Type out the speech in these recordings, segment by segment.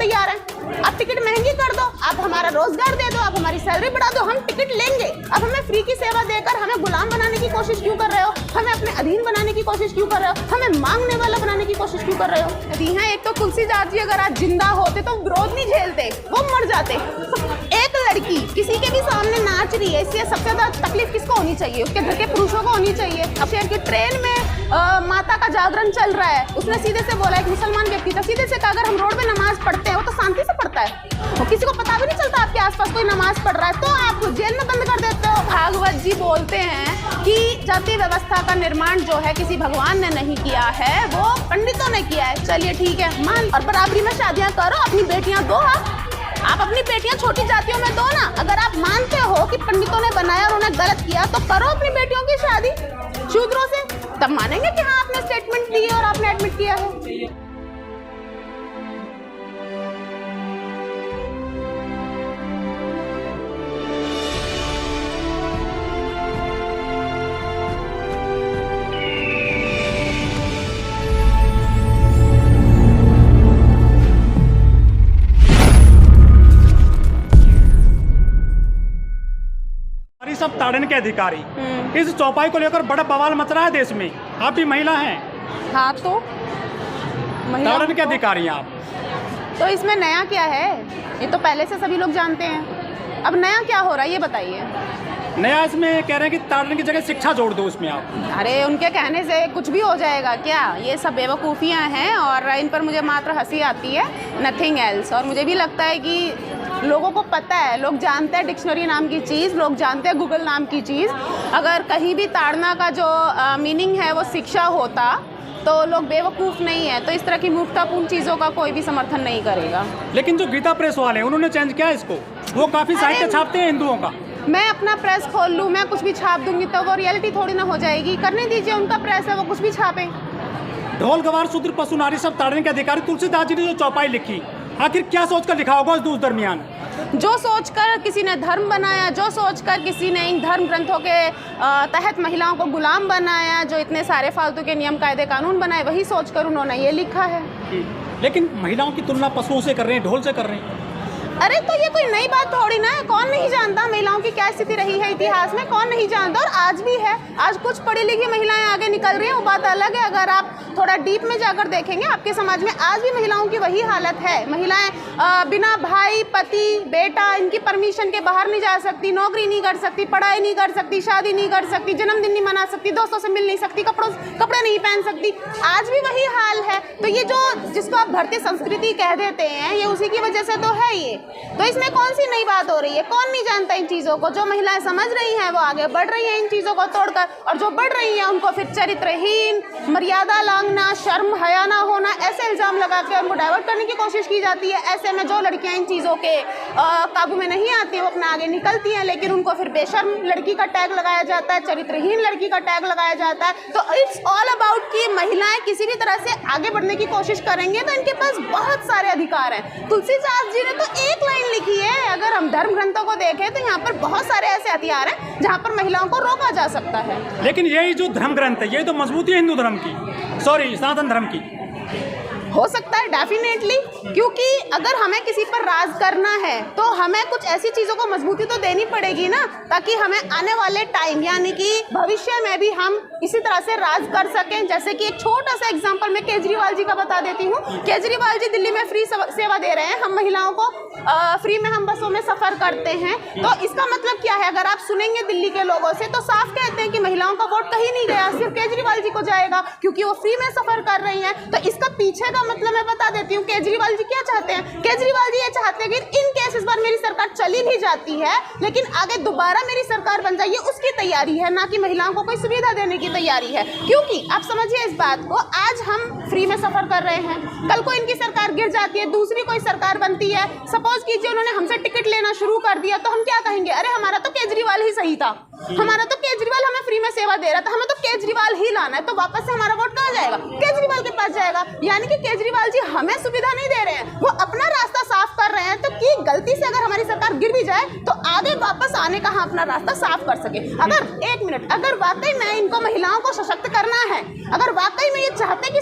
तैयार हैं। आप टिकट महंगी कर दो, आप हमारा रोजगार दे दो, आप हमारी सैलरी बढ़ा दो, हम टिकट लेंगे। अब हमें फ्री की सेवा देकर हमें गुलाम बनाने की कोशिश क्यों कर रहे हो? हमें अपने अधीन बनाने की कोशिश क्यों कर रहे हो? हमें मांगने वाला बनाने की कोशिश क्यों कर रहे हो? यदि हाँ, एक तो तुलसीदास जी अगर आज जिंदा होते तो विरोध नहीं झेलते, वो मर जाते। एक लड़की किसी के भी सामने नाच रही है, इससे सबसे ज्यादा तकलीफ किसको होनी चाहिए? उसके घर के पुरुषों को होनी चाहिए। अब शहर की ट्रेन में माता का जागरण चल रहा है, उसने सीधे से बोला, एक मुसलमान व्यक्ति था, सीधे से कहा अगर हम रोड पे नमाज पढ़ते हैं वो तो शांति से पढ़ता है, वो किसी को पता भी नहीं चलता आपके आसपास कोई नमाज पढ़ रहा है, तो आप जेल में बंद कर देते हो। भागवत जी बोलते हैं कि जाति व्यवस्था का निर्माण जो है किसी भगवान ने नहीं किया है, वो पंडितों ने किया है। चलिए ठीक है, मान, और बराबरी में शादियां करो, अपनी बेटियां दो। आप अपनी बेटियां छोटी जातियों में दो ना। अगर आप मानते हो कि पंडितों ने बनाया और उन्होंने गलत किया, तो करो अपनी बेटियों की शादी शूद्रों से, तब मानेंगे कि हाँ आपने स्टेटमेंट दी है और आपने एडमिट किया है। सब ताड़न के अधिकारी, इस चौपाई को लेकर बड़ा बवाल मच रहा है देश में। आप भी महिला हैं। हाँ, तो ताड़न के अधिकारी आप, तो इसमें नया क्या है? ये तो पहले से सभी लोग जानते हैं। अब नया क्या हो रहा है ये बताइए। नया इसमें कह रहे हैं कि ताड़न की जगह शिक्षा जोड़ दो उसमें आप। अरे उनके कहने से कुछ भी हो जाएगा क्या? ये सब बेवकूफ़ियाँ हैं और इन पर मुझे मात्र हंसी आती है, नथिंग एल्स। और मुझे भी लगता है कि लोगों को पता है, लोग जानते हैं डिक्शनरी नाम की चीज़, लोग जानते हैं गूगल नाम की चीज़। अगर कहीं भी ताड़ना का जो मीनिंग है वो शिक्षा होता तो लोग बेवकूफ़ नहीं है, तो इस तरह की मूर्खतापूर्ण चीज़ों का कोई भी समर्थन नहीं करेगा। लेकिन जो गीता प्रेस वाले हैं उन्होंने चेंज किया इसको, वो काफ़ी साहित्य छापते हैं हिंदुओं का। मैं अपना प्रेस खोल लूँ, मैं कुछ भी छाप दूंगी तो वो रियलिटी थोड़ी ना हो जाएगी। करने दीजिए, उनका प्रेस है, वो कुछ भी छापें। ढोल गवार शूद्र पशु नारी सब ताड़न के अधिकारी तुलसीदास जी ने जो चौपाई लिखी, आखिर क्या सोचकर लिखा होगा उस दरमियान? जो सोचकर किसी ने धर्म बनाया, जो सोचकर किसी ने इन धर्म ग्रंथों के तहत महिलाओं को गुलाम बनाया, जो इतने सारे फालतू के नियम कायदे कानून बनाए, वही सोचकर उन्होंने ये लिखा है। लेकिन महिलाओं की तुलना पशुओं से कर रहे हैं, ढोल से कर रहे हैं। अरे तो ये कोई नई बात थोड़ी ना है। कौन नहीं जानता महिलाओं की क्या स्थिति रही है इतिहास में? कौन नहीं जानता? और आज भी है। आज कुछ पढ़ी लिखी महिलाएं आगे निकल रही हैं, वो बात अलग है। अगर आप थोड़ा डीप में जाकर देखेंगे, आपके समाज में आज भी महिलाओं की वही हालत है। महिलाएं बिना भाई, पति, बेटा, इनकी परमिशन के बाहर नहीं जा सकती, नौकरी नहीं कर सकती, पढ़ाई नहीं कर सकती, शादी नहीं कर सकती, जन्मदिन नहीं मना सकती, दोस्तों से मिल नहीं सकती, कपड़े नहीं पहन सकती। आज भी वही हाल है। तो ये जो जिसको आप भारतीय संस्कृति कह देते हैं, ये उसी की वजह से तो है। ये तो इसमें कौन सी नई बात हो रही है? कौन नहीं जानता इन चीज़ों को? जो महिलाएं समझ रही हैं वो आगे बढ़ रही हैं इन चीज़ों को तोड़कर, और जो बढ़ रही हैं उनको फिर चरित्रहीन, मर्यादा लांघना, शर्म हया ना होना, ऐसे इल्ज़ाम लगा के उनको डाइवर्ट करने की कोशिश की जाती है। ऐसे में जो लड़कियां इन चीज़ों के काबू में नहीं आती वो अपना आगे निकलती हैं, लेकिन उनको फिर बेशर्म लड़की का टैग लगाया जाता है, चरित्रहीन लड़की का टैग लगाया जाता है। तो इट्स ऑल अबाउट कि महिलाएं किसी भी तरह से आगे बढ़ने की कोशिश करेंगे तो इनके पास बहुत सारे अधिकार हैं। तुलसीदास जी ने तो एक लाइन लिखी है। अगर हम धर्म ग्रंथों को देखें तो यहाँ पर बहुत सारे ऐसे हथियार हैं जहाँ पर महिलाओं को रोका जा सकता है। लेकिन यही जो धर्म ग्रंथ है, ये तो मजबूती है हिंदू धर्म की, सॉरी सनातन धर्म की। हो सकता है डेफिनेटली, क्योंकि अगर हमें किसी पर राज करना है तो हमें कुछ ऐसी चीज़ों को मजबूती तो देनी पड़ेगी ना, ताकि हमें आने वाले टाइम यानी कि भविष्य में भी हम इसी तरह से राज कर सकें। जैसे कि एक छोटा सा एग्जांपल मैं केजरीवाल जी का बता देती हूँ। केजरीवाल जी दिल्ली में फ्री सेवा दे रहे हैं, हम महिलाओं को फ्री में हम बसों में सफ़र करते हैं। तो इसका मतलब क्या है? अगर आप सुनेंगे दिल्ली के लोगों से तो साफ कहते हैं कि महिलाओं का वोट कहीं नहीं गया, सिर्फ केजरीवाल जी को जाएगा क्योंकि वो फ्री में सफ़र कर रही हैं। तो इसका पीछे का मतलब मैं बता देती हूँ। केजरीवाल जी क्या चाहते हैं? केजरीवाल जी ये चाहते हैं कि इन केस इस बार मेरी सरकार चली भी जाती है लेकिन आगे दोबारा मेरी सरकार बन जाए, उसकी तैयारी है, ना कि महिलाओं को कोई सुविधा देने की तैयारी है। क्योंकि आप समझिए इस बात को, आज हम फ्री में सफर कर रहे हैं, कल को इनकी सरकार गिर जाती है, दूसरी कोई सरकार बनती है, सपोज कीजिए उन्होंने हमसे टिकट लेना शुरू कर दिया, तो हम क्या कहेंगे? अरे हमारा तो केजरीवाल ही सही था, हमारा तो केजरीवाल हमें फ्री में सेवा दे रहा था, हमें तो केजरीवाल ही लाना है। तो वापस से हमारा वोट कहाँ जाएगा? केजरीवाल के पास जाएगा। यानी कि केजरीवाल जी हमें सुविधा नहीं दे रहे हैं, वो अपना रास्ता साफ कर रहे हैं। तो की गलती से अगर हमारी सरकार गिर भी जाए तो आगे वापस आने का हम अपना रास्ता साफ कर सके। अगर एक मिनट, अगर वाकई में इनको महिलाओं को सशक्त करना है अगर वाकई में ये चाहते कि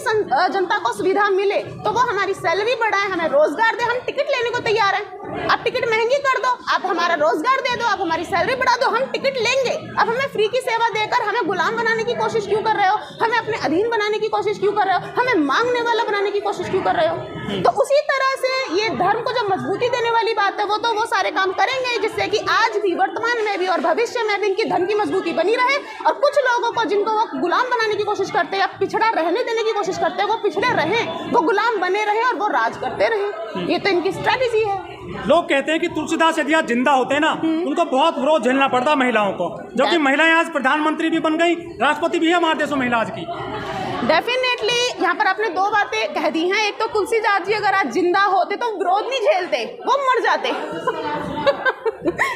जनता को सुविधा मिले तो वो हमारी सैलरी बढ़ाए, हमें रोजगार दे। हम टिकट लेने को तैयार हैं। आप टिकट महंगी कर दो, आप हमारा रोजगार दे दो, आप हमारी सैलरी बढ़ा दो, हम टिकट लेंगे। अब हमें फ्री की सेवा देकर हमें गुलाम बनाने की कोशिश क्यों कर रहे हो? हमें अपने अधीन बनाने की कोशिश क्यों कर रहे हो? हमें मांगने वाला बनाने की कोशिश क्यों कर रहे हो? तो उसी तरह से ये धर्म को जो मजबूती देने वाली बात है वो सारे काम करेंगे जिससे कि आज भी, वर्तमान में भी और भविष्य में भी इनकी धर्म की मजबूती बनी रहे। और कुछ लोगों को जिनको वो गुलाम बनाने की कोशिश करते हैं या पिछड़ा रहने देने की कोशिश करते हैं, वो पिछड़े रहें, वो गुलाम बने रहे और वो राज करते रहे। ये तो इनकी स्ट्रेटेजी है। लोग कहते हैं कि तुलसीदास यदि आज जिंदा होते ना, उनको बहुत विरोध झेलना पड़ता महिलाओं को, जबकि महिलाएं आज प्रधानमंत्री भी बन गई, राष्ट्रपति भी है हमारे देश में महिला आज की। डेफिनेटली यहाँ पर आपने दो बातें कह दी हैं। एक तो तुलसीदास जी अगर आज जिंदा होते तो विरोध नहीं झेलते, वो मर जाते।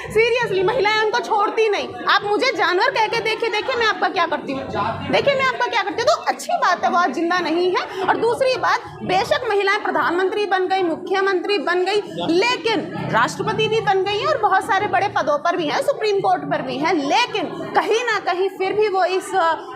सीरियसली महिलाएं उनको छोड़ती नहीं। आप मुझे जानवर कह के देखिए मैं आपका क्या करती हूँ, देखिए मैं आपका क्या करती हूँ। तो अच्छी बात है वो आज जिंदा नहीं है। और दूसरी बात, बेशक महिलाएं प्रधानमंत्री बन गई, मुख्यमंत्री बन गई, लेकिन राष्ट्रपति भी बन गई हैं और बहुत सारे बड़े पदों पर भी हैं, सुप्रीम कोर्ट पर भी हैं, लेकिन कहीं ना कहीं फिर भी वो इस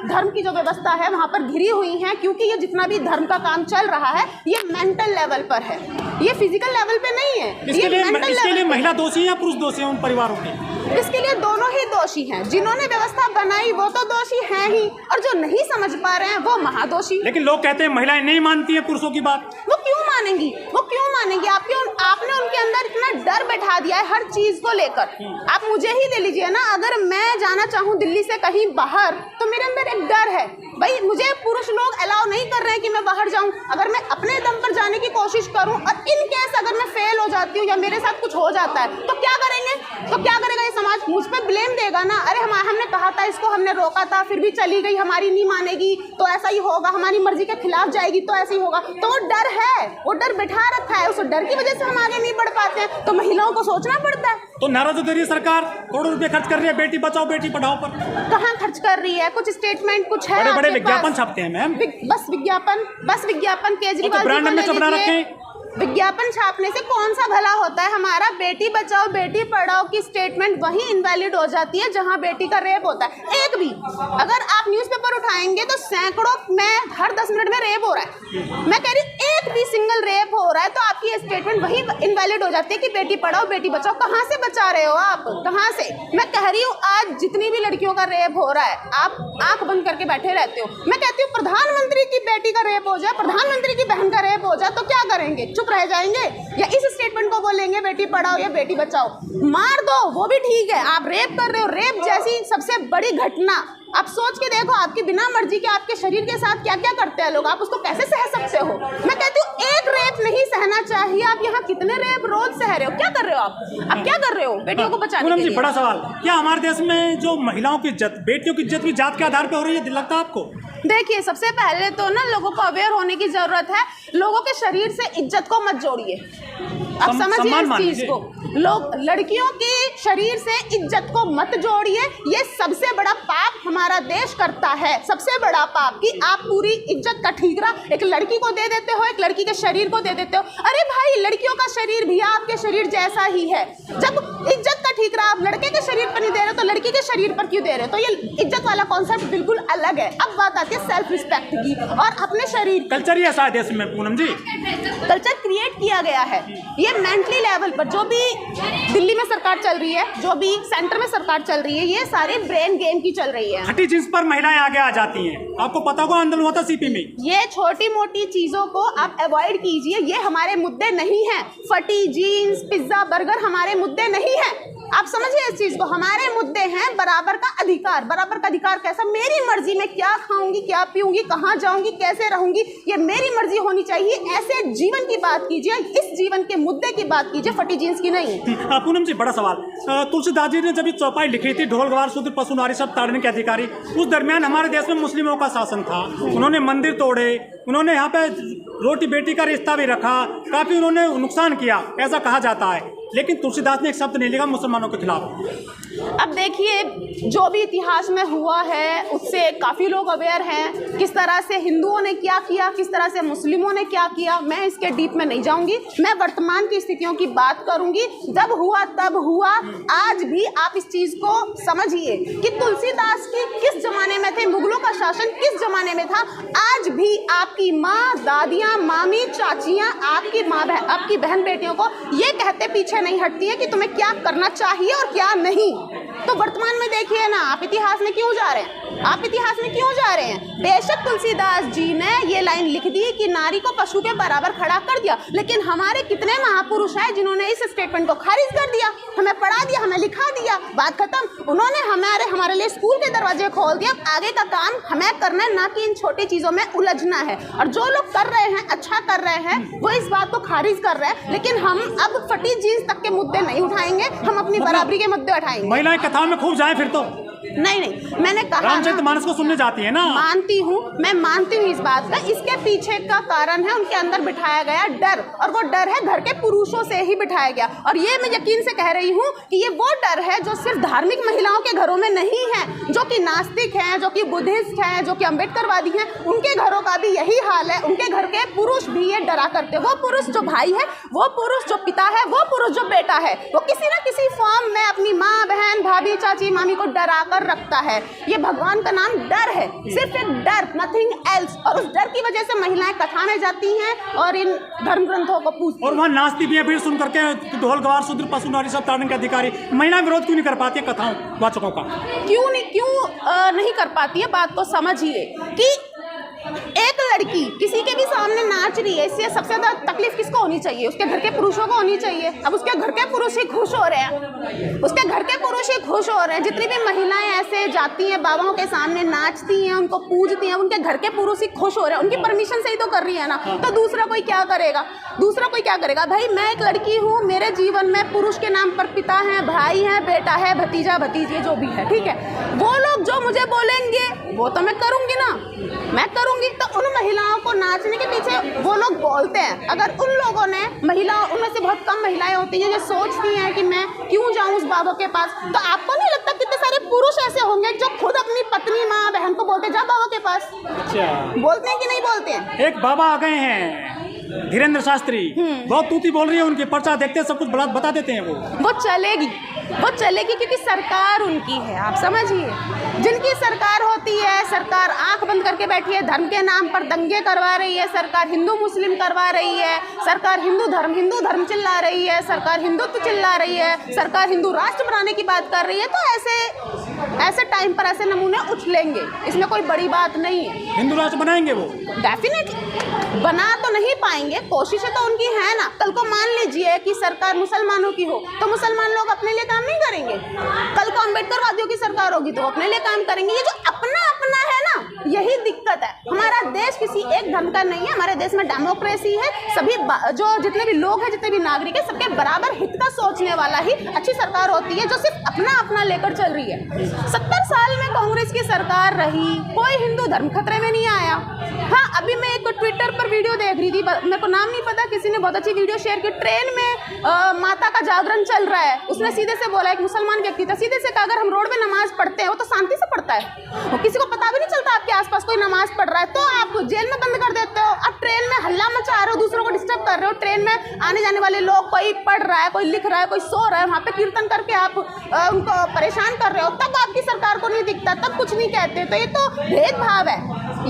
धर्म की जो व्यवस्था है वहाँ पर घिरी हुई हैं। क्योंकि ये जितना भी धर्म का काम चल रहा है ये मेंटल लेवल पर है, ये फिजिकल लेवल पे नहीं है। इसके लिए महिला दोषी या पुरुष दोषी हैं उन परिवारों के? इसके लिए दोनों ही दोषी हैं। जिन्होंने व्यवस्था बनाई वो तो दोषी हैं ही, और जो नहीं समझ पा रहे हैं वो महादोषी। लेकिन लोग कहते हैं महिलाएं नहीं मानती हैं पुरुषों की बात। वो क्यों मानेंगी? वो क्यों मानेंगी? आपने उनके अंदर इतना डर बैठा दिया है हर चीज को लेकर। आप मुझे ही ले लीजिए ना, अगर मैं जाना चाहूँ दिल्ली से कहीं बाहर तो मेरे अंदर एक डर है, भाई मुझे पुरुष लोग अलाउ नहीं कर रहे हैं कि मैं बाहर जाऊं। अगर मैं अपने दम पर जाने की कोशिश करूं और इन केस अगर मैं फेल हो जाती हूँ या मेरे साथ कुछ हो जाता है तो क्या करेंगे? तो क्या करेगा ये समाज? मुझ पर ब्लेम देगा ना। अरे हमने कहा था इसको, हमने रोका था, फिर भी चली गई, हमारी नहीं मानेगी तो ऐसा ही होगा, हमारी मर्जी के खिलाफ जाएगी तो ऐसा ही होगा। तो वो डर है, वो डर बिठा रखा है, उस डर की वजह से हम आगे नहीं बढ़ पाते हैं। तो महिलाओं को सोचना पड़ता है। तो नारा जो दे रही है सरकार, करोड़ों रुपए खर्च कर रही है बेटी बचाओ बेटी पढ़ाओ पर, कहाँ खर्च कर रही है? कुछ स्टेटमेंट कुछ है? बड़े बड़े विज्ञापन छपते हैं मैम। बस विज्ञापन केजरीवाल ब्रांड एम्बेसडर बना रखे हैं। विज्ञापन छापने से कौन सा भला होता है? हमारा बेटी बचाओ बेटी पढ़ाओ की स्टेटमेंट वहीं इनवैलिड हो जाती है जहां बेटी का रेप होता है। एक भी अगर आप न्यूज़पेपर उठाएंगे तो सैकड़ों में हर 10 मिनट में रेप हो रहा है। मैं कह रही हूँ एक भी सिंगल रेप हो रहा है तो आपकी स्टेटमेंट वहीं इनवैलिड हो जाती है कि बेटी पढ़ाओ बेटी बचाओ। कहाँ से बचा रहे हो आप? कहाँ से? मैं कह रही हूँ आज जितनी भी लड़कियों का रेप हो रहा है आप आंख बंद करके बैठे रहते हो। मैं कहती हूँ प्रधानमंत्री की बेटी का रेप हो जाए, प्रधानमंत्री की बहन का रेप हो जाए तो क्या करेंगे? चुप रह जाएंगे या इस स्टेटमेंट को बोलेंगे बेटी पढ़ाओ या बेटी बचाओ? मार दो वो भी ठीक है, आप रेप कर रहे हो। रेप जैसी सबसे बड़ी घटना आप सोच के देखो, आपकी बिना मर्जी के आपके शरीर के साथ क्या क्या करते हैं लोग, आप उसको कैसे सह सकते हो? मैं कहती हूँ एक रेप नहीं सहना चाहिए। आप यहाँ कितने रेप रोज सह रहे हो? क्या कर रहे हो आप क्या कर रहे हो बेटियों को बचाने के लिए? बड़ा सवाल, क्या हमारे देश में जो महिलाओं की इज्जत, बेटियों की इज्जत भी जात के आधार पर हो रही है, लगता है आपको? देखिए सबसे पहले तो ना लोगों को अवेयर होने की जरूरत है। लोगों के शरीर से इज्जत को मत जोड़िए। आप समझिए इस चीज को। लोग लड़कियों की शरीर से इज्जत को मत जोड़िए। ये सबसे बड़ा पाप हमारा देश करता है, सबसे बड़ा पाप कि आप पूरी इज्जत का ठीकरा एक लड़की को दे देते हो, एक लड़की के शरीर को दे देते हो। अरे भाई लड़कियों का शरीर भी आपके शरीर जैसा ही है। जब इज्जत का ठीकरा आप लड़के के शरीर पर नहीं दे रहे तो लड़की के शरीर पर क्यों दे रहे हो? तो ये इज्जत वाला कॉन्सेप्ट बिल्कुल अलग है। अब बात आती है सेल्फ रिस्पेक्ट की और अपने शरीर। कल्चर ही ऐसा है देश में पूनम जी, कल्चर क्रिएट किया गया है। ये मेंटली लेवल पर जो भी दिल्ली में सरकार चल रही है, जो भी सेंटर में सरकार चल रही है, ये सारे ब्रेन गेम की चल रही है। फटी जींस पर महिलाएं आगे आ जाती हैं, आपको पता होगा आंदोलन हुआ था सीपी में। ये छोटी मोटी चीजों को आप अवॉइड कीजिए, ये हमारे मुद्दे नहीं हैं। फटी जीन्स पिज्जा बर्गर हमारे मुद्दे नहीं हैं। आप समझिए इस चीज को। हमारे मुद्दे हैं बराबर का अधिकार। बराबर का अधिकार कैसा? मेरी मर्जी में क्या खाऊंगी, क्या पीऊंगी, कहाँ जाऊंगी, कैसे रहूंगी, ये मेरी मर्जी होनी चाहिए। ऐसे जीवन की बात कीजिए, इस जीवन के मुद्दे की बात कीजिए, फटी जीन्स की नहीं। पूनम जी बड़ा सवाल, तुलसीदास जी ने जब ये चौपाई लिखी थी, ढोल गवार शूद्र पशु नारी सब ताड़ने के अधिकारी, उस दरमियान हमारे देश में मुस्लिमों का शासन था। उन्होंने मंदिर तोड़े, उन्होंने यहाँ पे रोटी बेटी का रिश्ता भी रखा, काफी उन्होंने नुकसान किया ऐसा कहा जाता है। लेकिन तुलसीदास ने एक शब्द नहीं लिखा मुसलमानों के खिलाफ। अब देखिए, जो भी इतिहास में हुआ है उससे काफ़ी लोग अवेयर हैं, किस तरह से हिंदुओं ने क्या किया, किस तरह से मुस्लिमों ने क्या किया। मैं इसके डीप में नहीं जाऊंगी, मैं वर्तमान की स्थितियों की बात करूंगी। जब हुआ तब हुआ, आज भी आप इस चीज़ को समझिए कि तुलसीदास की किस जमाने में थे, मुगलों का शासन किस जमाने में था। आज भी आपकी माँ, दादियाँ, मामी, चाचियाँ आपकी आपकी बहन बेटियों को ये कहते पीछे नहीं हटती है कि तुम्हें क्या करना चाहिए और क्या नहीं। तो वर्तमान में देखिए ना, आप इतिहास में क्यों जा रहे हैं, आप इतिहास में क्यों जा रहे हैं। बेशक तुलसीदास जी ने ये लाइन लिख दी कि नारी को पशु के बराबर खड़ा कर दिया, लेकिन हमारे कितने महापुरुष हैं जिन्होंने इस स्टेटमेंट को खारिज कर दिया, हमें पढ़ा दिया, हमें लिखा दिया, बात खत्म। उन्होंने हमारे लिए स्कूल के दरवाजे खोल दिया। आगे का काम हमें करना है, ना कि इन छोटी चीज़ों में उलझना है। और जो लोग कर रहे हैं, अच्छा कर रहे हैं, वो इस बात को खारिज कर रहे हैं। लेकिन हम अब फटी जीन्स तक के मुद्दे नहीं उठाएंगे, हम अपनी बराबरी के मुद्दे उठाएंगे। महिलाएं कथाओं में खूब जाए फिर तो नहीं, मैंने कहा रामचरितमानस को सुनने जाती है ना। मानती हूँ, मैं मानती हूँ इस बात का। इसके पीछे का कारण है उनके अंदर बिठाया गया डर, और वो डर है घर के पुरुषों से ही बिठाया गया। और ये मैं यकीन से कह रही हूँ कि ये वो डर है जो सिर्फ धार्मिक महिलाओं के घरों में नहीं है, जो कि नास्तिक हैं, जो कि बुद्धिस्ट हैं, जो कि अम्बेडकरवादी हैं, उनके घरों का भी यही हाल है। उनके घर के पुरुष भी ये डरा करते। वो पुरुष जो भाई है, वो पुरुष जो पिता है, वो पुरुष जो बेटा है, वो किसी ना किसी फॉर्म में अपनी माँ, बहन, भाभी, चाची, मामी को डरा कर रखता है। ये भगवान का नाम डर है, सिर्फ एक डर, नथिंग एल्स। और उस डर की वजह से महिलाएं कथा में जाती हैं और इन धर्म ग्रंथों को पूछती हैं। और वहाँ नाचती भी है, भीड़ सुन करके ढोल गवार शूद्र पशु नारी सब ताड़न के अधिकारी। महिलाएं विरोध क्यों नहीं कर पाती है कथाओं वाचकों का? क्यों नहीं कर पाती है? बात को समझिए कि एक लड़की किसी के भी सामने नाच रही है, इससे सबसे ज्यादा तकलीफ किसको होनी चाहिए? उसके घर के पुरुषों को होनी चाहिए। अब उसके घर के पुरुष ही खुश हो रहे हैं, उसके घर के पुरुष ही खुश हो रहे हैं। जितनी भी महिलाएं ऐसे जाती हैं, बाबाओं के सामने नाचती हैं, उनको पूजती हैं, उनके घर के पुरुष ही खुश हो रहे हैं, उनकी परमिशन से ही तो कर रही है ना। तो दूसरा कोई क्या करेगा? दूसरा कोई क्या करेगा? भाई मैं एक लड़की हूँ, मेरे जीवन में पुरुष के नाम पर पिता है, भाई है, बेटा है, भतीजा भतीजी जो भी है, ठीक है। वो लोग जो मुझे बोलेंगे वो तो मैं करूँगी ना, मैं करूँगी। तो उन महिलाओं को नाचने के पीछे वो लोग बोलते हैं। अगर उन लोगों ने उनमें से बहुत कम महिलाएं होती हैं जो सोचती हैं कि मैं क्यों जाऊं उस बाबा के पास, तो आपको नहीं लगता कितने सारे पुरुष ऐसे होंगे जो खुद अपनी पत्नी, माँ, बहन को बोलते जा बाबा के पास? अच्छा, बोलते हैं कि नहीं बोलते हैं? एक बाबा आ गए हैं धीरेन्द्र शास्त्री, बहुत तूती बोल रही है, उनकी पर्चा देखते हैं सब कुछ बता देते हैं। वो चलेगी क्योंकि सरकार उनकी है। आप समझिए, जिनकी सरकार होती है, सरकार आंख बंद करके बैठी है, धर्म के नाम पर दंगे करवा रही है, सरकार हिंदू मुस्लिम करवा रही है, सरकार हिंदू धर्म चिल्ला रही है, सरकार हिंदुत्व चिल्ला रही है, सरकार हिंदू राष्ट्र बनाने की बात कर रही है। तो ऐसे टाइम पर ऐसे नमूने उछलेंगे, इसमें कोई बड़ी बात नहीं है। हिंदू राष्ट्र बनाएंगे वो, डेफिनेटली बना तो नहीं पाएंगे, कोशिशें तो उनकी है ना। कल को मान लीजिए कि सरकार मुसलमानों की हो, तो मुसलमान लोग अपने लिए काम नहीं करेंगे। कल को अम्बेडकरवादियों की सरकार होगी तो अपने लिए काम करेंगे। ये जो अपना है ना, यही दिक्कत है। हमारा देश किसी एक धर्म का नहीं है, हमारे देश में डेमोक्रेसी है। सभी जो जितने भी लोग हैं, जितने भी नागरिक हैं, सबके बराबर हित का सोचने वाला ही अच्छी सरकार होती है, जो सिर्फ अपना लेकर चल रही है। 70 साल में कांग्रेस की सरकार रही, कोई हिंदू धर्म खतरे में नहीं आया। हाँ, अभी मैं एक ट्विटर पर वीडियो देख रही थी, मेरे को नाम नहीं पता, किसी ने बहुत अच्छी वीडियो शेयर की। ट्रेन में माता का जागरण चल रहा है, उसने सीधे से बोला, एक मुसलमान व्यक्ति था, सीधे से कहा अगर हम रोड में नमाज पढ़ते हैं वो तो शांति से पढ़ता है, वो किसी को पता भी नहीं चलता आपके आसपास कोई नमाज पढ़ रहा है, तो आप जेल में बंद कर देते हो। आप ट्रेन में हल्ला मचा रहे हो, दूसरों को डिस्टर्ब कर रहे हो। ट्रेन में आने जाने वाले लोग, कोई पढ़ रहा है, कोई लिख रहा है, कोई सो रहा है, वहाँ पे कीर्तन करके आप उनको परेशान कर रहे हो, तब आपकी सरकार को नहीं दिखता, तब कुछ नहीं कहते। तो ये तो भेदभाव है,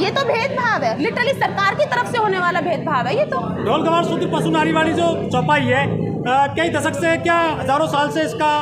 ये तो भेदभाव है, लिटरली सरकार की तरफ से होने वाला भेदभाव है ये तो। ढोल गवार शूद्र पशु नारी वाली जो चौपाई है, कई दशक से, क्या हजारों साल से इसका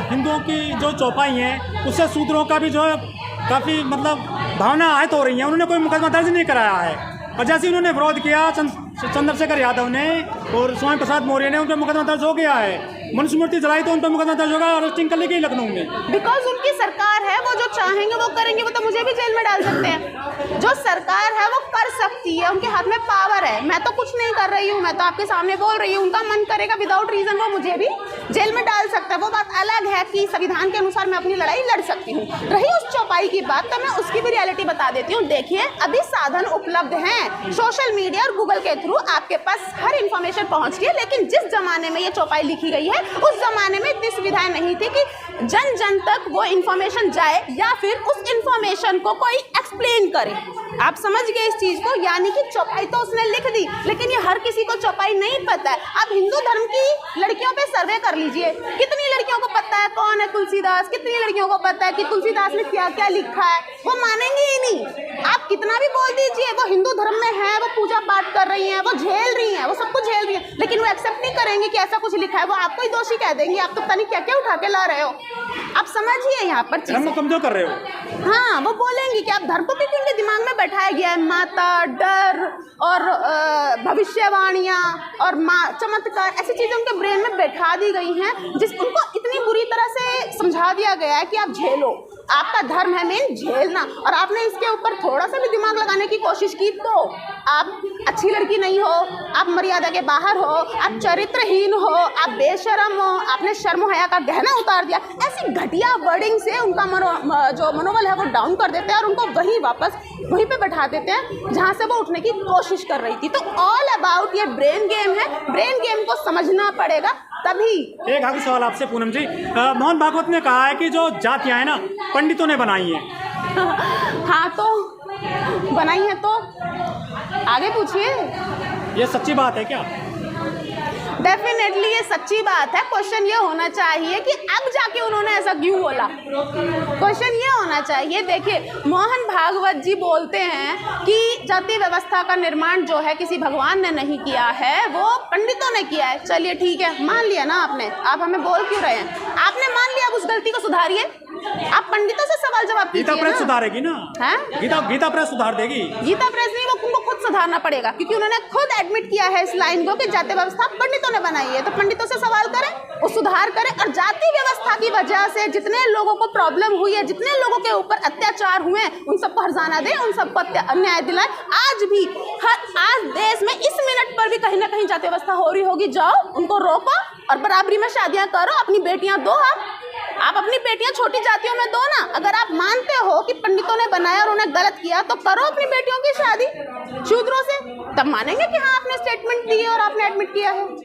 हिंदुओं की जो चौपाई है उससे शूद्रों का भी जो है काफ़ी मतलब भावना आहत हो रही है। उन्होंने कोई मुकदमा दर्ज नहीं कराया है, और जैसे उन्होंने विरोध किया चंद्रशेखर यादव ने और स्वामी प्रसाद मौर्य ने, उन पर मुकदमा दर्ज हो गया है। मनुस्मृति जलाई तो उन पर मुकदमा दर्ज होगा, अरेस्टिंग कर लेगी लखनऊ में। बिकॉज उनकी सरकार है, वो जो चाहेंगे वो करेंगे, वो तो मुझे भी जेल में डाल सकते हैं। जो सरकार है वो कर सकती है, उनके हाथ में पावर है। मैं तो कुछ नहीं कर रही हूँ, मैं तो आपके सामने बोल रही हूँ। उनका मन करेगा विदाउट रीजन वो मुझे भी जेल में डाल सकता है। वो बात अलग है कि संविधान के अनुसार मैं अपनी लड़ाई लड़ सकती हूँ। रही उस चौपाई की बात, तो मैं उसकी भी रियलिटी बता देती हूँ। देखिए, अभी साधन उपलब्ध हैं, सोशल मीडिया और गूगल के थ्रू आपके पास हर इंफॉर्मेशन पहुँच रही है। लेकिन जिस जमाने में ये चौपाई लिखी गई है, उस जमाने में इतनी सुविधाएं नहीं थी कि जन जन तक वो इंफॉर्मेशन जाए या फिर उस इंफॉर्मेशन को कोई एक्सप्लेन करे। आप समझ गए इस चीज को? यानी कि चौपाई तो उसने लिख दी, लेकिन ये हर किसी को चौपाई नहीं पता है। आप हिंदू धर्म की लड़कियों पे सर्वे कर लीजिए, कितनी लड़कियों को पता है कौन है तुलसीदास, कितनी लड़कियों को पता है कि तुलसीदास ने क्या क्या लिखा है। वो मानेंगे ही नहीं। आप कितना भी बोल दीजिए वो हिंदू धर्म में है, वो पूजा पाठ कर रही हैं, वो झेल रही हैं, वो सब कुछ झेल रही हैं, लेकिन वो एक्सेप्ट नहीं करेंगे कि ऐसा कुछ लिखा है। वो आपको ही दोषी कह देंगे, आप तो पता नहीं क्या क्या उठा के ला रहे हो। आप समझिए यहाँ पर धर्म को कमजोर कर रहे हो। हाँ, वो बोलेंगे कि आप धर्म को भी उनके दिमाग में बैठाया गया है। माता, डर और भविष्यवाणियाँ और चमत्कार, ऐसी चीज़ें उनके ब्रेन में बैठा दी गई हैं, जिस उनको इतनी बुरी तरह से समझा दिया गया है कि आप झेलो। आपका धर्म है मेन झेलना, और आपने इसके ऊपर थोड़ा सा भी दिमाग लगाने की कोशिश की तो आप अच्छी लड़की नहीं हो, आप मर्यादा के बाहर हो, आप चरित्रहीन हो, आप बेशर्म हो, आपने शर्म हया का गहना उतार दिया। ऐसी घटिया वर्डिंग से उनका जो मनोबल है वो डाउन कर देते हैं और उनको वहीं पे बैठा देते हैं जहाँ से वो उठने की कोशिश कर रही थी। तो ऑल अबाउट ये ब्रेन गेम है, ब्रेन गेम को समझना पड़ेगा तभी। एक आखिरी सवाल आपसे पूनम जी, मोहन भागवत ने कहा है कि जो जातियाँ हैं ना पंडितों ने बनाई हैं। हाँ, तो बनाई है तो आगे पूछिए। ये सच्ची बात है क्या? डेफिनेटली ये सच्ची बात है। क्वेश्चन ये होना चाहिए कि अब जाके उन्होंने ऐसा क्यों बोला। क्वेश्चन ये होना चाहिए, देखिए मोहन भागवत जी बोलते हैं कि जाति व्यवस्था का निर्माण जो है किसी भगवान ने नहीं किया है, वो पंडितों ने किया है। चलिए ठीक है, मान लिया ना आपने, आप हमें बोल क्यों रहे हैं? आपने मान लिया, अब उस गलती को सुधारिए। आप पंडितों से सवाल जवाब कीजिए। गीता प्रेस सुधारेगी ना? हैं? गीता प्रेस सुधार देगी। गीता प्रेस नहीं, वो उनको खुद सुधारना पड़ेगा, क्योंकि उन्होंने खुद एडमिट किया है इस लाइन को कि जाति व्यवस्था पंडितों ने बनाई है। तो पंडितों से सवाल करें, वो सुधार करें। और जाति व्यवस्था की वजह से जितने लोगों को प्रॉब्लम हुई है, जितने लोगों के ऊपर अत्याचार हुए हैं, उन सबको हर्जाना दें, उन सबको न्याय दिलाएं। आज भी आज देश में इस मिनट पर भी कहीं ना कहीं जाति व्यवस्था हो रही होगी, जाओ उनको रोको और बराबरी में शादियां करो, अपनी बेटियां दो। आप अपनी बेटियां छोटी जातियों में दो ना। अगर आप मानते हो कि पंडितों ने बनाया और उन्हें गलत किया, तो करो अपनी बेटियों की शादी शूद्रों से, तब मानेंगे कि हाँ आपने स्टेटमेंट दी और आपने एडमिट किया है।